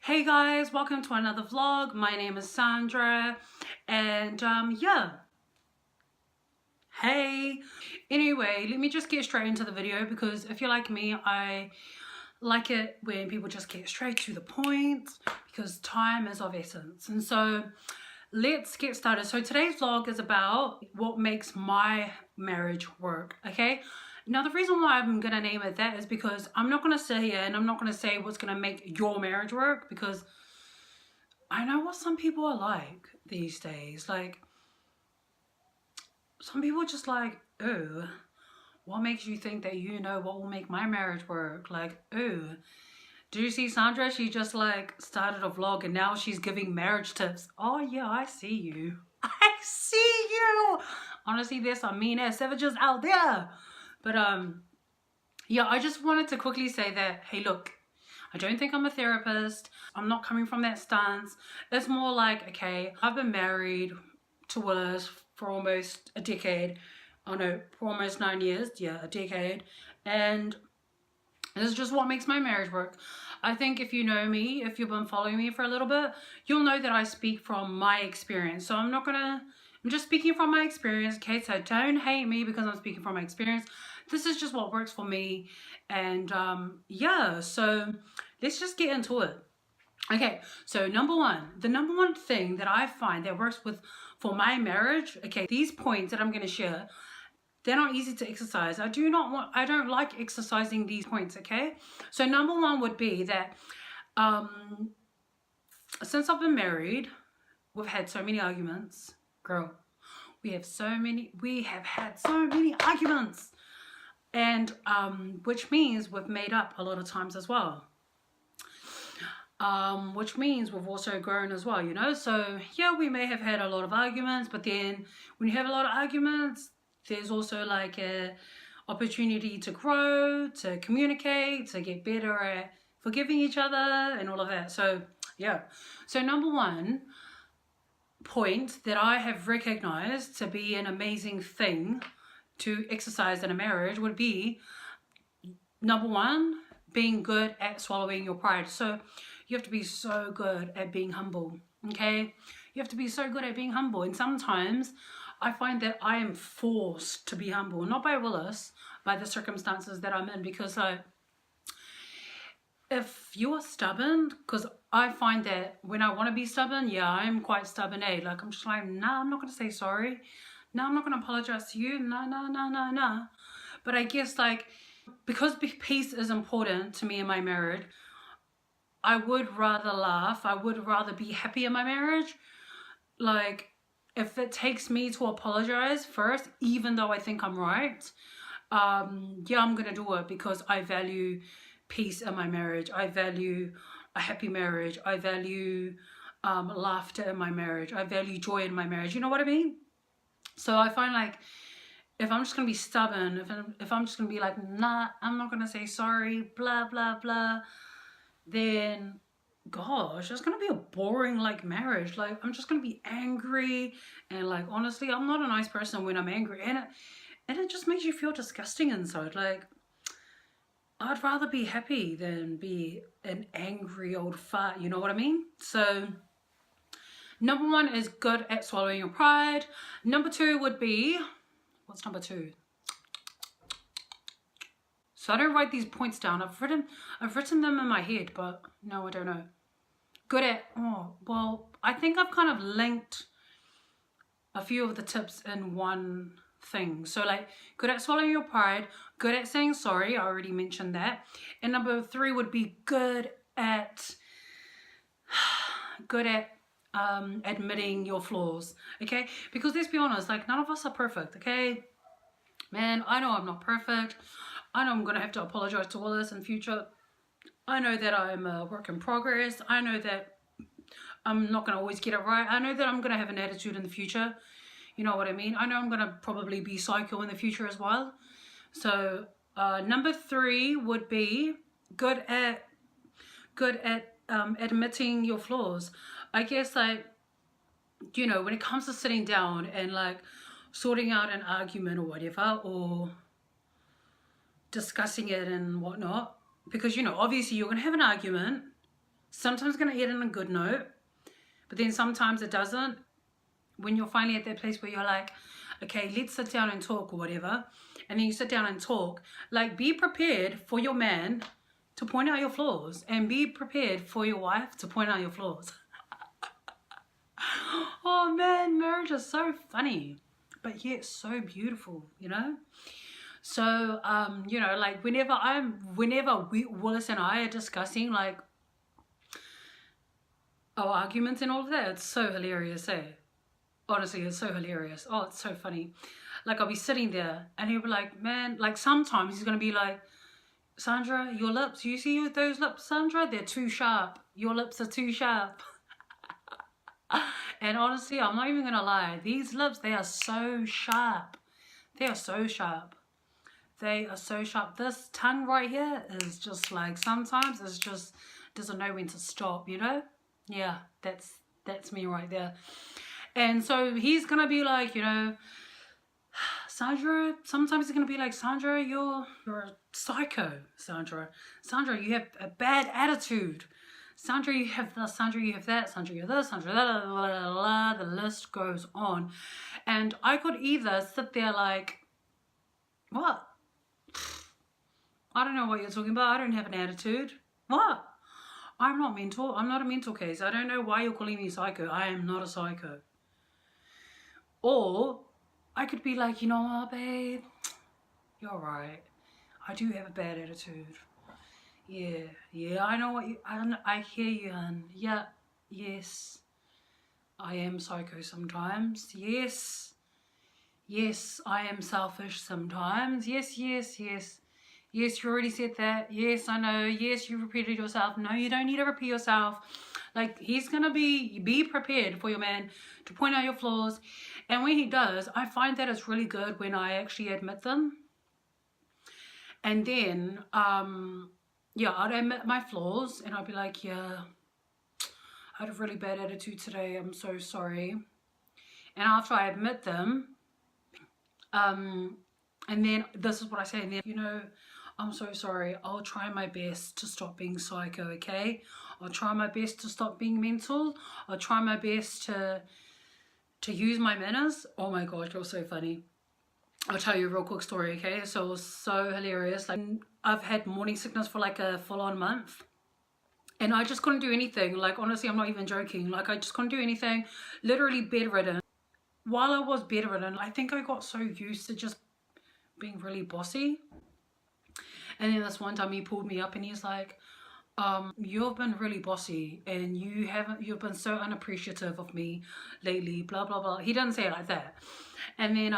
Hey guys, welcome to another vlog. My name is Sandra and yeah. Hey. Anyway, let me just get straight into the video because if you're like me, I like it when people just get straight to the point because time is of essence. And so let's get started. So today's vlog is about what makes my marriage work, okay? Now, the reason why I'm going to name it that is because I'm not going to sit here and I'm not going to say what's going to make your marriage work, because I know what some people are like these days. Like, some people are just like, oh, what makes you think that you know what will make my marriage work? Like, oh, do you see Sandra? She just like started a vlog and now she's giving marriage tips. Oh yeah, I see you. I see you. Honestly, there's some mean ass savages out there. But yeah, I just wanted to quickly say that, hey, look, I don't think I'm a therapist. I'm not coming from that stance. It's more like, okay, I've been married to Willis for almost a decade. Oh no, for almost 9 years. Yeah, a decade. And this is just what makes my marriage work. I think if you know me, if you've been following me for a little bit, you'll know that I speak from my experience. So I'm just speaking from my experience, okay? So don't hate me because I'm speaking from my experience. This is just what works for me. And yeah, so let's just get into it. Okay, so the number one thing that I find that works for my marriage, okay, these points that I'm going to share, they're not easy to exercise. I don't like exercising these points, okay? So number one would be that since I've been married, we've had so many arguments. Girl, we have had so many arguments. And which means we've made up a lot of times as well. Which means we've also grown as well, you know? So yeah, we may have had a lot of arguments, but then when you have a lot of arguments, there's also like a opportunity to grow, to communicate, to get better at forgiving each other and all of that. So yeah. So number one point that I have recognized to be an amazing thing to exercise in a marriage would be, number one, being good at swallowing your pride. So you have to be so good at being humble, okay? You have to be so good at being humble. And sometimes I find that I am forced to be humble, not by Willis, by the circumstances that I'm in, because if you are stubborn, because I find that when I want to be stubborn, yeah, I'm quite stubborn, eh? Like, I'm just like, nah, I'm not going to say sorry. No, I'm not going to apologize to you. No. But I guess, like, because peace is important to me in my marriage, I would rather laugh. I would rather be happy in my marriage. Like, if it takes me to apologize first, even though I think I'm right, yeah, I'm going to do it because I value peace in my marriage. I value a happy marriage. I value laughter in my marriage. I value joy in my marriage. You know what I mean? So I find like, if I'm just going to be stubborn, if I'm just going to be like, nah, I'm not going to say sorry, blah, blah, blah, then, gosh, it's going to be a boring, like, marriage. Like, I'm just going to be angry. And, like, honestly, I'm not a nice person when I'm angry. And it just makes you feel disgusting inside. Like, I'd rather be happy than be an angry old fart. You know what I mean? So number one is good at swallowing your pride. Number two would be, what's number two? So I don't write these points down. I've written them in my head, but no, I don't know. Good at, oh, well, I think I've kind of linked a few of the tips in one thing. So like, good at swallowing your pride, good at saying sorry. I already mentioned that. And number three would be good at admitting your flaws, okay? Because let's be honest, like, none of us are perfect, okay? Man, I know I'm not perfect. I know I'm going to have to apologize to Willis in future. I know that I'm a work in progress. I know that I'm not going to always get it right. I know that I'm going to have an attitude in the future. You know what I mean? I know I'm going to probably be psycho in the future as well. So number three would be good at admitting your flaws. I guess, like, you know, when it comes to sitting down and like sorting out an argument or whatever, or discussing it and whatnot, because, you know, obviously you're going to have an argument Sometimes it's going to end on a good note, but then sometimes it doesn't. When you're finally at that place where you're like, okay, let's sit down and talk or whatever, and then you sit down and talk, like, be prepared for your man to point out your flaws, and be prepared for your wife to point out your flaws. Oh man, marriage is so funny, but yet so beautiful, you know? So, you know, like, whenever Willis and I are discussing, like, our arguments and all of that, it's so hilarious, eh? Honestly, it's so hilarious. Oh, it's so funny. Like, I'll be sitting there and he'll be like, man, like, sometimes he's gonna be like, Sandra, your lips, you see those lips, Sandra? They're too sharp. Your lips are too sharp. And honestly, I'm not even gonna lie, these lips, they are so sharp. They are so sharp. They are so sharp. This tongue right here is just like, sometimes it's just doesn't know when to stop, you know? Yeah, that's me right there. And so he's gonna be like, you know, Sandra, sometimes he's gonna be like, Sandra, you're a psycho, Sandra. Sandra, you have a bad attitude. Sandra, you have this, Sandra, you have that, Sandra, you have this, Sandra, blah, blah, blah, blah, the list goes on. And I could either sit there like, what? I don't know what you're talking about. I don't have an attitude. What? I'm not mental. I'm not a mental case. I don't know why you're calling me psycho. I am not a psycho. Or I could be like, you know what, babe? You're right. I do have a bad attitude. Yeah, I know what you, I hear you, hun. Yeah, yes. I am psycho sometimes. Yes, I am selfish sometimes. Yes. Yes, you already said that. Yes, I know. Yes, you repeated yourself. No, you don't need to repeat yourself. Like, he's going to be prepared for your man to point out your flaws. And when he does, I find that it's really good when I actually admit them. And then, yeah, I'd admit my flaws and I'd be like, yeah, I had a really bad attitude today. I'm so sorry. And after I admit them, and then this is what I say, and then, you know, I'm so sorry. I'll try my best to stop being psycho, okay? I'll try my best to stop being mental. I'll try my best to use my manners. Oh my gosh, you're so funny. I'll tell you a real quick story, okay? So it was so hilarious. Like, I've had morning sickness for like a full-on month. And I just couldn't do anything. Like, honestly, I'm not even joking. Like, I just couldn't do anything. Literally bedridden. While I was bedridden, I think I got so used to just being really bossy. And then this one time he pulled me up and he's like, you've been really bossy and you've been so unappreciative of me lately, blah, blah, blah. He didn't say it like that. And then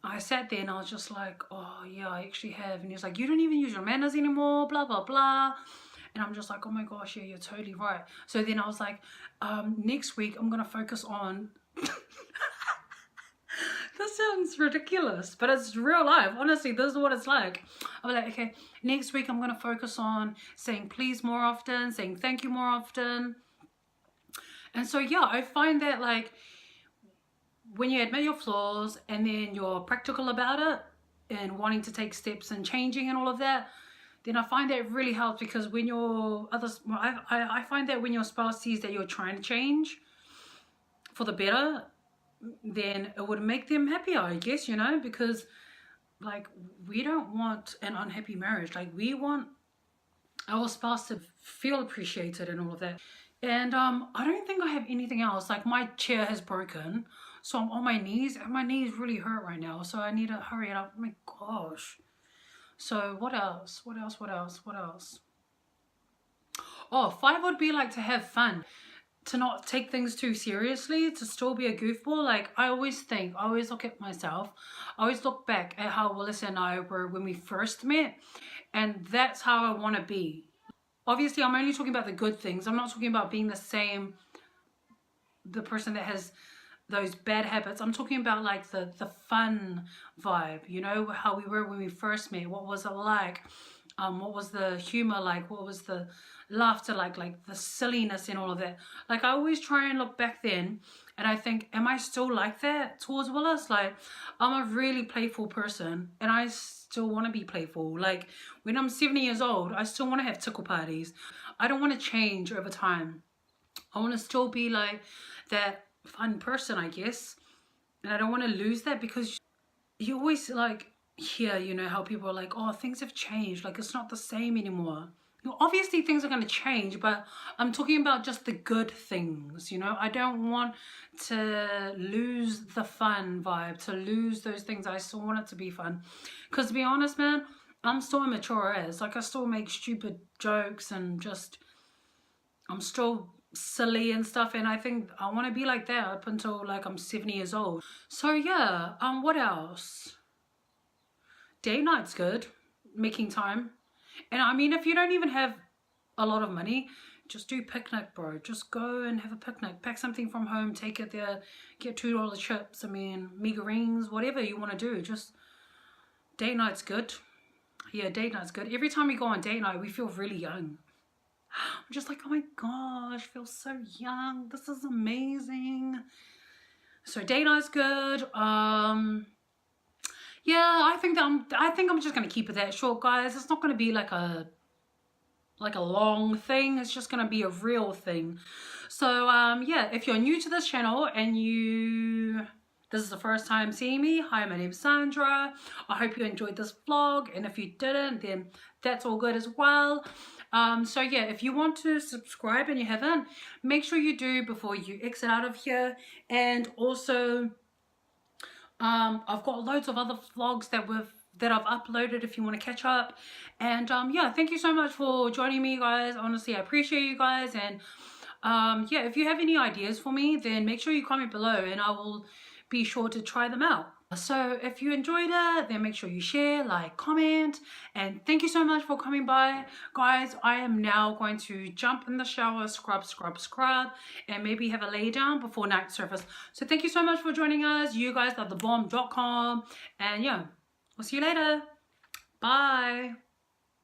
I sat there and I was just like, oh yeah, I actually have. And he's like, you don't even use your manners anymore, blah, blah, blah. And I'm just like, oh my gosh, yeah, you're totally right. So then I was like, next week I'm going to focus on... This sounds ridiculous, but it's real life. Honestly, this is what it's like. I'm like, okay, next week I'm going to focus on saying please more often, saying thank you more often. And so, yeah, I find that, like, when you admit your flaws and then you're practical about it and wanting to take steps and changing and all of that, then I find that really helps, because when I find that when your spouse sees that you're trying to change for the better, then it would make them happier, I guess, you know, because, like, we don't want an unhappy marriage. Like, we want our spouse to feel appreciated and all of that. And I don't think I have anything else. Like, my chair has broken, so I'm on my knees, and my knees really hurt right now, so I need to hurry it up. Oh my gosh. So what else? Oh, 5 would be like to have fun, to not take things too seriously, to still be a goofball. Like, I always look at myself, I always look back at how Willis and I were when we first met, and that's how I want to be. Obviously, I'm only talking about the good things. I'm not talking about being the person that has those bad habits. I'm talking about, like, the fun vibe, you know, how we were when we first met. What was it like? What was the humor like? What was the laughter like the silliness and all of that? Like, I always try and look back then and I think, am I still like that towards Willis? Like, I'm a really playful person and I still want to be playful. Like, when I'm 70 years old, I still want to have tickle parties. I don't want to change over time. I want to still be like that fun person, I guess. And I don't want to lose that, because you always like hear, you know, how people are like, oh, things have changed. Like, it's not the same anymore. You know, obviously things are going to change, but I'm talking about just the good things, you know. I don't want to lose the fun vibe, to lose those things. I still want it to be fun. Because to be honest, man, I'm still immature as. Like, I still make stupid jokes and just, I'm still silly and stuff, and I think I want to be like that up until like I'm 70 years old. So yeah, what else? Date night's good, making time. And I mean, if you don't even have a lot of money, just do picnic, bro. Just go and have a picnic. Pack something from home, take it there, get $2 chips, I mean, meager rings, whatever you want to do. Just date night's good. Yeah, date night's good. Every time we go on date night, we feel really young. I'm just like, oh my gosh, I feel so young. This is amazing. So date night's good. Yeah, I think I'm just gonna keep it that short, guys. It's not gonna be like a long thing. It's just gonna be a real thing. So yeah, if you're new to this channel and this is the first time seeing me, hi, my name's Sandra. I hope you enjoyed this vlog, and if you didn't, then that's all good as well. So yeah, if you want to subscribe and you haven't, make sure you do before you exit out of here. And also I've got loads of other vlogs that I've uploaded if you want to catch up. And yeah, thank you so much for joining me, guys. Honestly, I appreciate you guys. And yeah, if you have any ideas for me, then make sure you comment below and I will be sure to try them out. So if you enjoyed it, then make sure you share, like, comment, and thank you so much for coming by. Guys, I am now going to jump in the shower, scrub, and maybe have a lay down before night service. So thank you so much for joining us. You guys are thebomb.com, and yeah, we'll see you later. Bye.